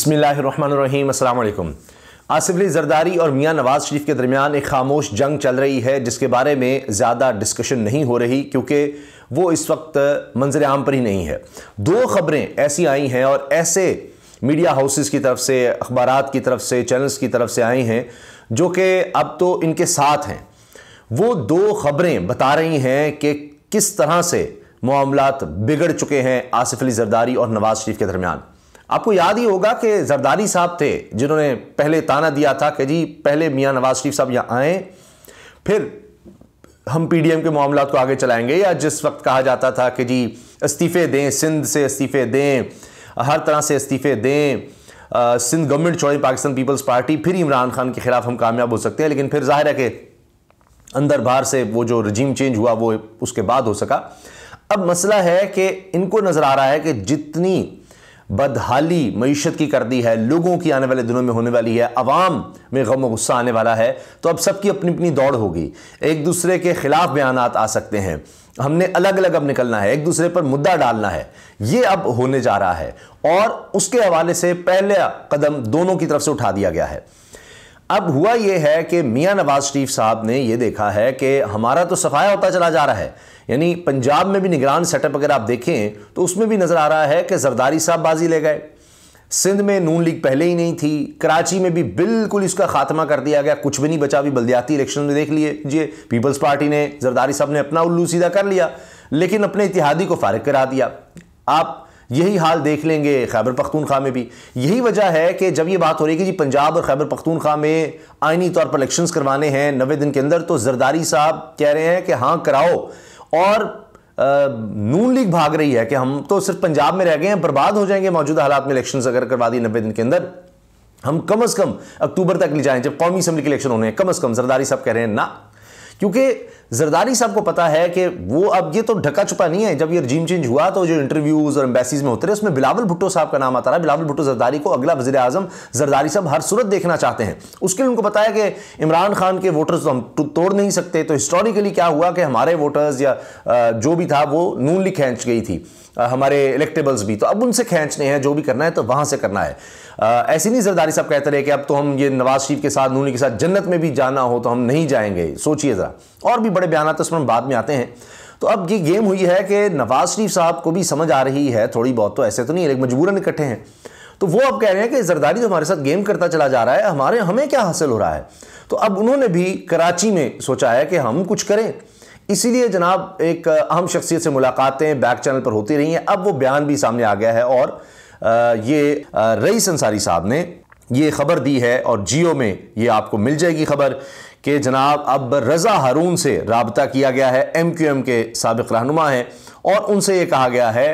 बिस्मिल्लाहिर्रहमानिर्रहीम, अस्सलाम वालेकुम। आसिफ अली जरदारी और मियां नवाज शरीफ के दरमियान एक खामोश जंग चल रही है जिसके बारे में ज़्यादा डिस्कशन नहीं हो रही क्योंकि वो इस वक्त मंजर आम पर ही नहीं है। दो खबरें ऐसी आई हैं और ऐसे मीडिया हाउसेस की तरफ से, अखबारात की तरफ से, चैनल्स की तरफ से आई हैं जो कि अब तो इनके साथ हैं। वो दो खबरें बता रही हैं कि किस तरह से मामलात बिगड़ चुके हैं आसिफ अली जरदारी और नवाज शरीफ के दरमियान। आपको याद ही होगा कि जरदारी साहब थे जिन्होंने पहले ताना दिया था कि जी पहले मियां नवाज शरीफ साहब यहाँ आए, फिर हम पीडीएम के मामलात को आगे चलाएंगे। या जिस वक्त कहा जाता था कि जी इस्तीफ़े दें, सिंध से इस्तीफ़े दें, हर तरह से इस्तीफ़े दें, सिंध गवर्नमेंट छोड़े पाकिस्तान पीपल्स पार्टी, फिर इमरान खान के खिलाफ हम कामयाब हो सकते हैं। लेकिन फिर जाहिर है कि अंदर बाहर से वो जो रजीम चेंज हुआ वो उसके बाद हो सका। अब मसला है कि इनको नज़र आ रहा है कि जितनी बदहाली मईशत की कर दी है, लोगों की आने वाले दिनों में होने वाली है, अवाम में गम गुस्सा आने वाला है, तो अब सबकी अपनी अपनी दौड़ होगी। एक दूसरे के खिलाफ बयानात आ सकते हैं, हमने अलग अलग अब निकलना है, एक दूसरे पर मुद्दा डालना है, ये अब होने जा रहा है। और उसके हवाले से पहला कदम दोनों की तरफ से उठा दिया गया है। अब हुआ यह है कि मियां नवाज शरीफ साहब ने यह देखा है कि हमारा तो सफाया होता चला जा रहा है, यानी पंजाब में भी निगरान सेटअप अगर आप देखें तो उसमें भी नजर आ रहा है कि जरदारी साहब बाजी ले गए। सिंध में नून लीग पहले ही नहीं थी, कराची में भी बिल्कुल इसका खात्मा कर दिया गया, कुछ भी नहीं बचा। भी बल्दियाती इलेक्शन में देख लीजिए, पीपल्स पार्टी ने, जरदारी साहब ने अपना उल्लू सीधा कर लिया लेकिन अपने इत्तेहादी को फारिग करा दिया। आप यही हाल देख लेंगे खैबर पख्तूनख्वा में भी। यही वजह है कि जब ये बात हो रही है कि जी पंजाब और खैबर पख्तूनख्वा में आईनी तौर पर इलेक्शंस करवाने हैं 90 दिन के अंदर, तो जरदारी साहब कह रहे हैं कि हाँ कराओ, और नून लीग भाग रही है कि हम तो सिर्फ पंजाब में रह गए हैं, बर्बाद हो जाएंगे मौजूदा हालात में, इलेक्शंस अगर करवा दी 90 दिन के अंदर, हम कम से कम अक्टूबर तक ले जाएं जब कौमी असम्बली के इलेक्शन होने हैं। कम से कम जरदारी साहब कह रहे हैं ना, क्योंकि जरदारी साहब को पता है कि वो अब ये तो ढका छुपा नहीं है। जब ये रजीम चेंज हुआ तो जो इंटरव्यूज और एम्बेसीज में होते रहे उसमें बिलावल भुट्टो साहब का नाम आता रहा। बिलावल भुट्टो जरदारी को अगला वज़ीर आज़म जरदारी साहब हर सूरत देखना चाहते हैं। उसके लिए उनको पता है कि इमरान खान के वोटर्स तो हम तोड़ नहीं सकते। तो हिस्टोरिकली क्या हुआ कि हमारे वोटर्स या जो भी था वो नून लीग खींच गई थी, हमारे इलेक्टेबल्स भी, तो अब उनसे खींचने हैं, जो भी करना है तो वहां से करना है। ऐसे नहीं जरदारी साहब कहते रहे कि अब तो हम ये नवाज शरीफ के साथ, नून लीग के साथ जन्नत में भी जाना हो तो हम नहीं जाएंगे। सोचिए जरा, और भी बड़े बयान तो उसमें बाद में आते हैं। तो अब ये गेम हुई है कि नवाज शरीफ साहब को भी समझ आ रही है थोड़ी बहुत, तो ऐसे तो नहीं है, मजबूरन इकट्ठे हैं। तो वो अब कह रहे हैं कि जरदारी तो हमारे साथ गेम करता चला जा रहा है, हमें क्या हासिल हो रहा है। तो अब उन्होंने भी कराची में सोचा है कि हम कुछ करें। इसीलिए जनाब एक अहम शख्सियत से मुलाकातें बैक चैनल पर होती रही हैं। अब वो बयान भी सामने आ गया है और ये रईस अंसारी साहब ने ये खबर दी है और जियो में ये आपको मिल जाएगी खबर कि जनाब अब रज़ा हारून से राबता किया गया है। MQM के साबिक रहनुमा हैं और उनसे ये कहा गया है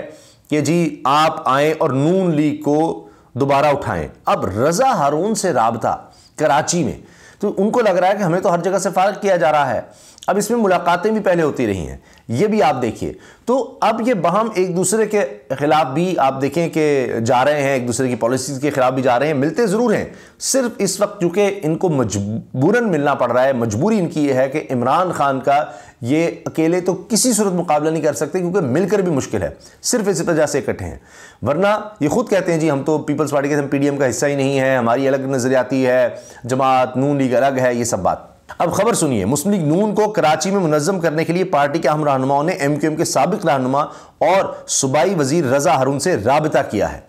कि जी आप आएँ और नून लीग को दोबारा उठाएं। अब रज़ा हारून से राबता कराची में, तो उनको लग रहा है कि हमें तो हर जगह से फारिग किया जा रहा है। अब इसमें मुलाकातें भी पहले होती रही हैं, ये भी आप देखिए। तो अब ये बहम एक दूसरे के खिलाफ भी आप देखें कि जा रहे हैं, एक दूसरे की पॉलिसीज़ के खिलाफ भी जा रहे हैं, मिलते ज़रूर हैं। सिर्फ इस वक्त चूँकि इनको मजबूरन मिलना पड़ रहा है, मजबूरी इनकी ये है कि इमरान खान का ये अकेले तो किसी सूरत मुकाबला नहीं कर सकते क्योंकि मिलकर भी मुश्किल है, सिर्फ इसी वजह से इकट्ठे हैं। वरना ये खुद कहते हैं जी हम तो पीपल्स पार्टी के, हम PDM का हिस्सा ही नहीं है, हमारी अलग नज़रियाती है, जमात नून लीग अलग है, ये सब बात। अब खबर सुनिए, मुस्लिम लीग नून को कराची में मुनज़्ज़म करने के लिए पार्टी के अहम रहनुमाओं ने MQM के साबिक रहनुमा और सूबाई वजीर रज़ा हारून से राबता किया है।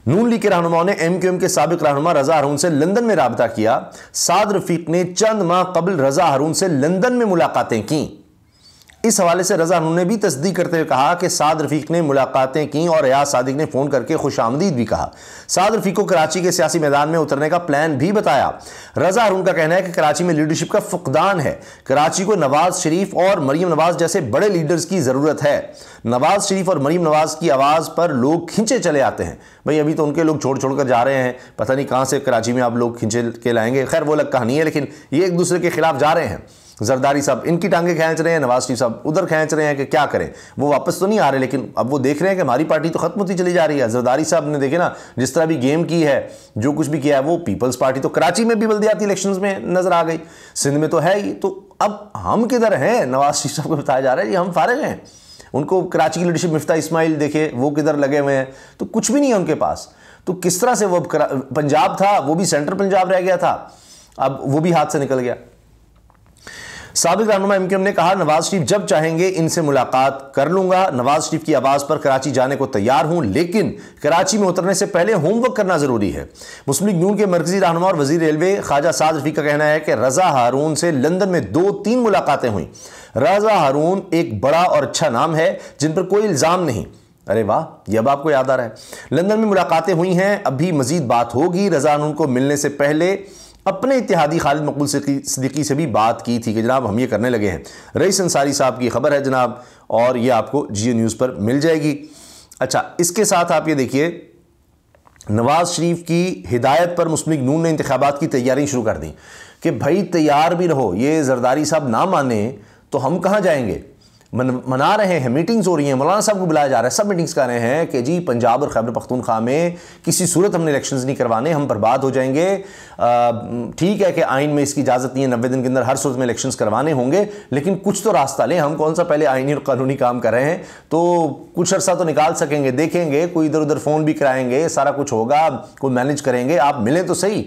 नून लीग के रहनुमाओं ने MQM के साबिक रहनुमा रज़ा हारून से लंदन में राबता किया। साद रफीक ने चंद माह कबल रज़ा हारून से लंदन में मुलाकातें की। इस हवाले से रज़ा हारून ने भी तस्दीक करते हुए कहा कि साद रफीक ने मुलाकातें की और रियाज सादिक ने फ़ोन करके खुशामदीद भी कहा। साद रफीक को कराची के सियासी मैदान में उतरने का प्लान भी बताया। रज़ा हारून का कहना है कि कराची में लीडरशिप का फुकदान है। कराची को नवाज शरीफ और मरीम नवाज जैसे बड़े लीडर्स की ज़रूरत है। नवाज शरीफ और मरीम नवाज की आवाज़ पर लोग खींचे चले आते हैं। भाई अभी तो उनके लोग छोड़ कर जा रहे हैं, पता नहीं कहाँ से कराची में आप लोग खींचे के लाएंगे। खैर वो अलग कहानी है, लेकिन ये एक दूसरे के खिलाफ जा रहे हैं। जरदारी साहब इनकी टांगे खींच रहे हैं, नवाज शरीफ साहब उधर खींच रहे हैं कि क्या करें। वो वापस तो नहीं आ रहे, लेकिन अब वो देख रहे हैं कि हमारी पार्टी तो खत्म होती चली जा रही है। जरदारी साहब ने देखे ना जिस तरह भी गेम की है, जो कुछ भी किया है, वो पीपल्स पार्टी तो कराची में भी बल्दियाती इलेक्शंस में नजर आ गई, सिंध में तो है ही। तो अब हम किधर हैं? नवाज शरीफ साहब को बताया जा रहा है कि हम फारिग हैं। उनको कराची की लीडरशिप मिफ्ता इस्माइल देखे वो किधर लगे हुए हैं, तो कुछ भी नहीं है उनके पास। तो किस तरह से वो पंजाब था, वो भी सेंट्रल पंजाब रह गया था, अब वो भी हाथ से निकल गया। साबिक रहनुमा एमक्यूएम ने कहा, नवाज शरीफ जब चाहेंगे इनसे मुलाकात कर लूंगा। नवाज शरीफ की आवाज पर कराची जाने को तैयार हूं, लेकिन कराची में उतरने से पहले होमवर्क करना जरूरी है। मुस्लिम लीग नून के मरकजी रहनुमा और वजीर रेलवे ख्वाजा साद रफीक का कहना है कि रजा हारून से लंदन में 2-3 मुलाकातें हुई। रजा हारून एक बड़ा और अच्छा नाम है जिन पर कोई इल्जाम नहीं। अरे वाह, ये अब आपको याद आ रहा है। लंदन में मुलाकातें हुई हैं, अभी मजीद बात होगी। रजा हारून को मिलने से पहले अपने इत्तेहादी खालिद मकबूल सिद्दीकी से भी बात की थी कि जनाब हम ये करने लगे हैं। रईस अंसारी साहब की खबर है जनाब, और ये आपको जियो न्यूज़ पर मिल जाएगी। अच्छा, इसके साथ आप ये देखिए, नवाज शरीफ की हिदायत पर मुस्लिम लीग नून ने इंतखाबात की तैयारी शुरू कर दी कि भाई तैयार भी रहो, ये जरदारी साहब ना माने तो हम कहाँ जाएंगे। मना रहे हैं, मीटिंग्स हो रही हैं, मौलाना साहब को बुलाया जा रहा है, सब मीटिंग्स कर रहे हैं कि जी पंजाब और खैबर पख्तूनख्वा में किसी सूरत हमने इलेक्शंस नहीं करवाने, हम बर्बाद हो जाएंगे। ठीक है कि आइन में इसकी इजाज़त नहीं है, 90 दिन के अंदर हर सूरत में इलेक्शंस करवाने होंगे, लेकिन कुछ तो रास्ता लें। हम कौन सा पहले आइनी और कानूनी काम कर रहे हैं, तो कुछ अर्सा तो निकाल सकेंगे, देखेंगे, कोई इधर उधर फ़ोन भी कराएंगे, सारा कुछ होगा, कोई मैनेज करेंगे। आप मिलें तो सही,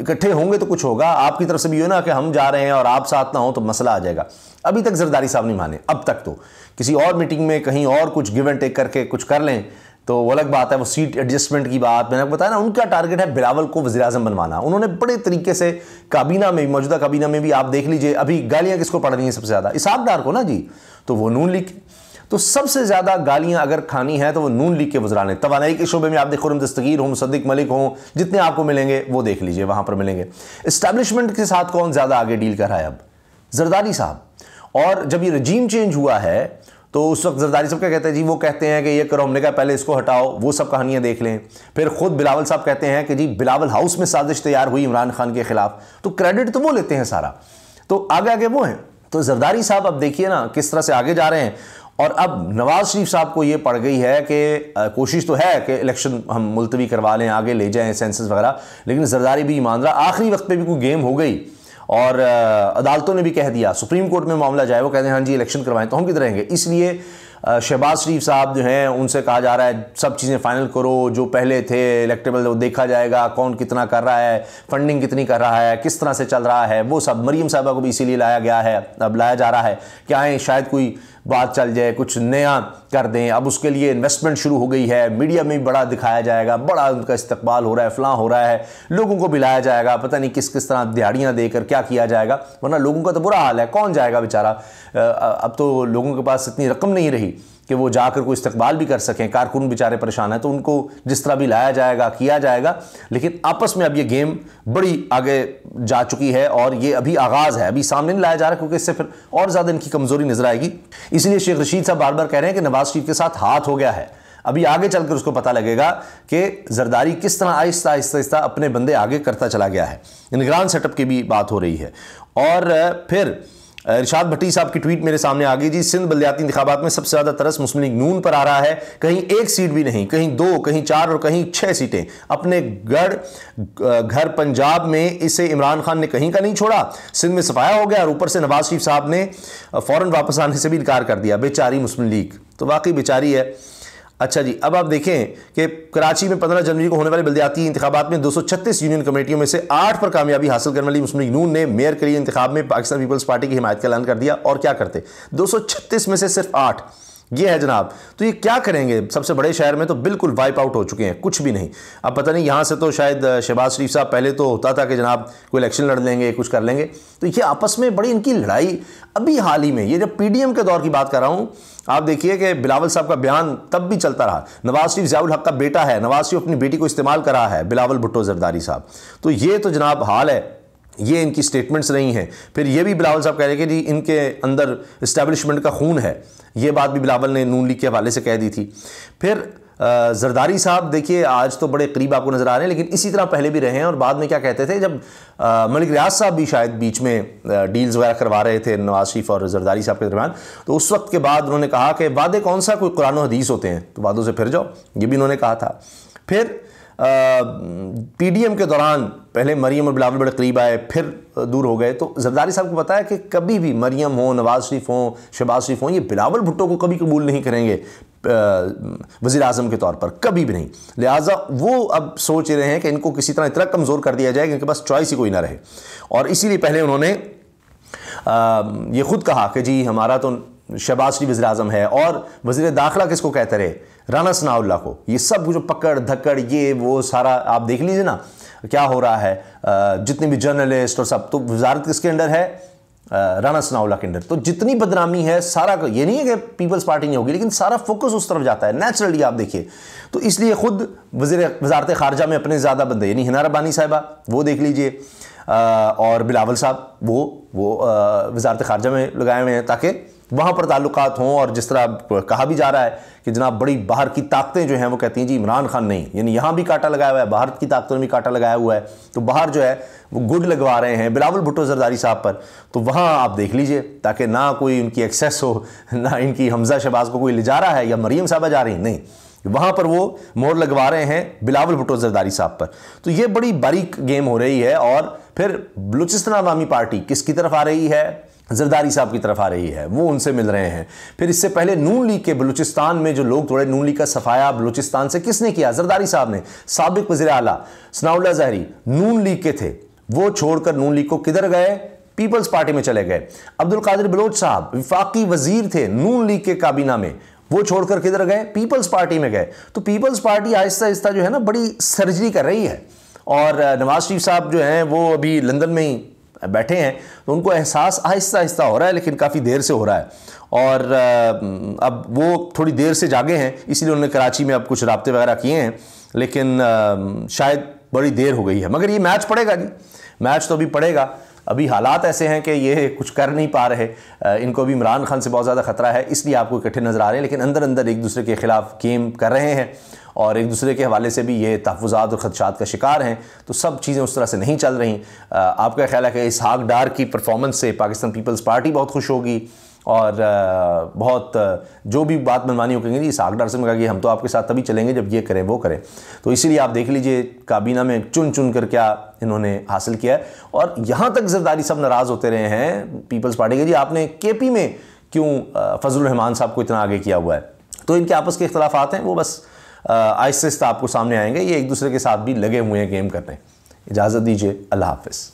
इकट्ठे होंगे तो कुछ होगा। आपकी तरफ से भी हो ना कि हम जा रहे हैं और आप साथ ना हो तो मसला आ जाएगा। अभी तक जरदारी साहब नहीं माने, अब तक तो किसी और मीटिंग में कहीं और कुछ गिव एंड टेक करके कुछ कर लें तो वो अलग बात है। वो सीट एडजस्टमेंट की बात मैंने बताया ना, उनका टारगेट है बिलावल को वज़ीर आज़म बनवाना। उन्होंने बड़े तरीके से काबीना में, मौजूदा काबीना में भी आप देख लीजिए, अभी गालियाँ किसको पड़ रही हैं सबसे ज़्यादा, इसहाक डार को ना जी, तो वो नून लीग। तो सबसे ज़्यादा गालियां अगर खानी है तो वो नून लीग के वज़रा ने। तवानाई के शोबे में आप देख, खुर्रम दस्तगीर हों, मुसद्दिक मलिक हों, जितने आपको मिलेंगे वो देख लीजिए, वहाँ पर मिलेंगे। इस्टेब्लिशमेंट के साथ कौन ज़्यादा आगे डील कर रहा है अब? जरदारी साहब। और जब ये रजीम चेंज हुआ है तो उस वक्त जरदारी साहब क्या कहते हैं जी, वो कहते हैं कि ये करो, हमने कहा पहले इसको हटाओ, वो सब कहानियाँ देख लें। फिर खुद बिलावल साहब कहते हैं कि जी बिलावल हाउस में साजिश तैयार हुई इमरान खान के खिलाफ, तो क्रेडिट तो वो लेते हैं सारा, तो आगे आगे वो हैं। तो जरदारी साहब अब देखिए ना किस तरह से आगे जा रहे हैं। और अब नवाज शरीफ साहब को ये पड़ गई है कि कोशिश तो है कि इलेक्शन हम मुलतवी करवा लें, आगे ले जाएं सेंसस वगैरह, लेकिन जरदारी भी ईमान रहा, आखिरी वक्त पे भी कोई गेम हो गई और अदालतों ने भी कह दिया, सुप्रीम कोर्ट में मामला जाए, वो कहते हैं हाँ जी इलेक्शन करवाएं, तो हम किधर रहेंगे। इसलिए शहबाज शरीफ साहब जो हैं उनसे कहा जा रहा है सब चीज़ें फाइनल करो, जो पहले थे इलेक्टेबल वो देखा जाएगा, कौन कितना कर रहा है, फंडिंग कितनी कर रहा है, किस तरह से चल रहा है, वो सब। मरीम साहबा को भी इसीलिए लाया गया है, अब लाया जा रहा है कि आए शायद कोई बात चल जाए, कुछ नया कर दें। अब उसके लिए इन्वेस्टमेंट शुरू हो गई है, मीडिया में भी बड़ा दिखाया जाएगा, बड़ा उनका इस्तकबाल हो रहा है, फलां हो रहा है, लोगों को भी लाया जाएगा, पता नहीं किस किस तरह दिहाड़ियाँ देकर क्या किया जाएगा, वरना लोगों का तो बुरा हाल है, कौन जाएगा बेचारा। अब तो लोगों के पास इतनी रकम नहीं रही कि वो जाकर कोई इस्तकबाल भी कर सकें, कारकुन बेचारे परेशान हैं, तो उनको जिस तरह भी लाया जाएगा किया जाएगा। लेकिन आपस में अब ये गेम बड़ी आगे जा चुकी है और ये अभी आगाज़ है, अभी सामने नहीं लाया जा रहा, क्योंकि इससे फिर और ज़्यादा इनकी कमज़ोरी नजर आएगी। इसलिए शेख रशीद साहब बार बार कह रहे हैं कि नवाज शरीफ के साथ हाथ हो गया है। अभी आगे चलकर उसको पता लगेगा कि जरदारी किस तरह आहिस्ता आहिस्ता अपने बंदे आगे करता चला गया है। निगरान सेटअप की भी बात हो रही है। और फिर इरशाद भट्टी साहब की ट्वीट मेरे सामने आ गई जी, सिंध बल्दियाती इंतखाबात में सबसे ज़्यादा तरस मुस्लिम लीग नून पर आ रहा है। कहीं 1 सीट भी नहीं, कहीं 2, कहीं 4 और कहीं 6 सीटें। अपने घर पंजाब में इसे इमरान खान ने कहीं का नहीं छोड़ा, सिंध में सफाया हो गया और ऊपर से नवाज शरीफ साहब ने फ़ौरन वापस आने से भी इनकार कर दिया। बेचारी मुस्लिम लीग, तो वाकई बेचारी है। अच्छा जी, अब आप देखें कि कराची में 15 जनवरी को होने वाले बल्दियाती इंतखाबात में 236 यूनियन कमेटियों में से 8 पर कामयाबी हासिल करने वाली मुस्लिम लीग नून ने मेयर के लिए इंतखाब में पाकिस्तान पीपल्स पार्टी की हिमायत का ऐलान कर दिया। और क्या करते, 236 में से सिर्फ 8, ये है जनाब। तो ये क्या करेंगे, सबसे बड़े शहर में तो बिल्कुल वाइप आउट हो चुके हैं, कुछ भी नहीं। अब पता नहीं यहाँ से तो शायद शहबाज शरीफ साहब, पहले तो होता था कि जनाब कोई इलेक्शन लड़ लेंगे, कुछ कर लेंगे, तो ये आपस में बड़ी इनकी लड़ाई अभी हाल ही में, ये जब PDM के दौर की बात कर रहा हूँ, आप देखिए कि बिलावल साहब का बयान तब भी चलता रहा। नवाज शरीफ ज़ियाउल हक का बेटा है, नवाज शरीफ अपनी बेटी को इस्तेमाल कर रहा है, बिलावल भुट्टो जरदारी साहब। तो ये तो जनाब हाल है, ये इनकी स्टेटमेंट्स नहीं हैं। फिर ये भी बिलावल साहब कह रहे हैं कि जी इनके अंदर इस्टेब्लिशमेंट का खून है, ये बात भी बिलावल ने नून लीग के हवाले से कह दी थी। फिर जरदारी साहब देखिए आज तो बड़े करीब आपको नज़र आ रहे हैं, लेकिन इसी तरह पहले भी रहे हैं। और बाद में क्या कहते थे, जब मलिक रियाज साहब भी शायद बीच में डील्स वगैरह करवा रहे थे नवाज शरीफ और जरदारी साहब के दरमियान, तो उस वक्त के बाद उन्होंने कहा कि वादे कौन सा, कोई कुरान और हदीस होते हैं, तो वादों से फिर जाओ, ये भी उन्होंने कहा था। फिर पीडीएम के दौरान पहले मरियम और बिलावल बड़े करीब आए, फिर दूर हो गए। तो जरदारी साहब को पता है कि कभी भी मरियम हो, नवाज शरीफ हो, शहबाज शरीफ हो, ये बिलावल भुट्टो को कभी कबूल नहीं करेंगे वज़ीर आज़म के तौर पर, कभी भी नहीं। लिहाजा वो अब सोच रहे हैं कि इनको किसी तरह इतना कमज़ोर कर दिया जाए कि इनके पास चॉइस ही कोई ना रहे। और इसीलिए पहले उन्होंने ये खुद कहा कि जी हमारा तो शहबाज शरीफ वज़ीर आज़म है, और वज़ीर दाखिला किसको कहते रहे, राना सनाउल्लाह को। ये सब जो पकड़ धक्कड़ ये वो सारा आप देख लीजिए ना क्या हो रहा है। जितने भी जर्नलिस्ट और सब, तो वजारत किसके अंडर है, राना सनाउल्लाह के अंडर। तो जितनी बदनामी है सारा, ये नहीं है कि पीपल्स पार्टी नहीं होगी, लेकिन सारा फोकस उस तरफ जाता है नेचुरली, आप देखिए। तो इसलिए खुद वज़ारत ख़ारजा में अपने ज़्यादा बंदे, यानी हिना रब्बानी साहिबा वो देख लीजिए, और बिलावल साहब वो वज़ारत ख़ारजा में लगाए हुए हैं ताकि वहाँ पर ताल्लुकात हों। और जिस तरह कहा भी जा रहा है कि जनाब बड़ी बाहर की ताकतें जो हैं वो कहती हैं जी इमरान खान नहीं, यानी यहाँ भी कांटा लगाया हुआ है, बाहर की ताकतों ने भी कांटा लगाया हुआ है, तो बाहर जो है वो गुड लगवा रहे हैं बिलावल भुट्टो जरदारी साहब पर। तो वहाँ आप देख लीजिए, ताकि ना कोई उनकी एक्सेस हो, ना इनकी हमजा शहबाज को कोई ले जा रहा है या मरियम साहबा जा रही हैं, नहीं, वहाँ पर वो मोड़ लगवा रहे हैं बिलावल भुट्टो जरदारी साहब पर। तो ये बड़ी बारीक गेम हो रही है। और फिर बलूचिस्तान अवामी पार्टी किसकी तरफ आ रही है, जरदारी साहब की तरफ आ रही है, वो उनसे मिल रहे हैं। फिर इससे पहले नून लीग के बलूचिस्तान में जो लोग थोड़े, नून लीग का सफाया बलूचिस्तान से किसने किया, जरदारी साहब ने। साबिक वज़ीर आला सनाउल्लाह ज़हरी नून लीग के थे, वो छोड़कर नून लीग को किधर गए, पीपल्स पार्टी में चले गए। अब्दुल कादिर बलोच साहब विफाकी वजीर थे नून लीग के काबीना में, वो छोड़कर किधर गए, पीपल्स पार्टी में गए। तो पीपल्स पार्टी आहिस्ता आहिस्ता जो है ना बड़ी सर्जरी कर रही है। और नवाज शरीफ साहब जो हैं वो अभी लंदन में ही बैठे हैं, तो उनको एहसास आहिस्ता आहिस्ता हो रहा है, लेकिन काफ़ी देर से हो रहा है। और अब वो थोड़ी देर से जागे हैं, इसीलिए उन्होंने कराची में अब कुछ राब्ते वगैरह किए हैं, लेकिन शायद बड़ी देर हो गई है। मगर ये मैच पड़ेगा जी, मैच तो अभी पड़ेगा। अभी हालात ऐसे हैं कि ये कुछ कर नहीं पा रहे, इनको भी इमरान खान से बहुत ज़्यादा ख़तरा है, इसलिए आपको इकट्ठे नज़र आ रहे हैं, लेकिन अंदर अंदर एक दूसरे के ख़िलाफ़ गेम कर रहे हैं और एक दूसरे के हवाले से भी ये तहफ़्फ़ुज़ात और ख़दशात का शिकार हैं। तो सब चीज़ें उस तरह से नहीं चल रही। आपका ख्याल है कि इसहाक डार की परफॉर्मेंस से पाकिस्तान पीपल्स पार्टी बहुत खुश होगी और बहुत जो भी बात मनवानी हो कहेंगे, इसहाक डार से कहा कि हम तो आपके साथ तभी चलेंगे जब ये करें वो करें। तो इसीलिए आप देख लीजिए काबीना में चुन चुन कर क्या इन्होंने हासिल किया है। और यहाँ तक जरदारी सब नाराज़ होते रहे हैं पीपल्स पार्टी के, जी आपने केपी में क्यों फजलुर रहमान साहब को इतना आगे किया हुआ है। तो इनके आपस के इख्तलाफात हैं, वो बस आहिस्ता आहिस्ता आपको सामने आएंगे। ये एक दूसरे के साथ भी लगे हुए हैं गेम करने। इजाज़त दीजिए, अल्लाह हाफ़िज़।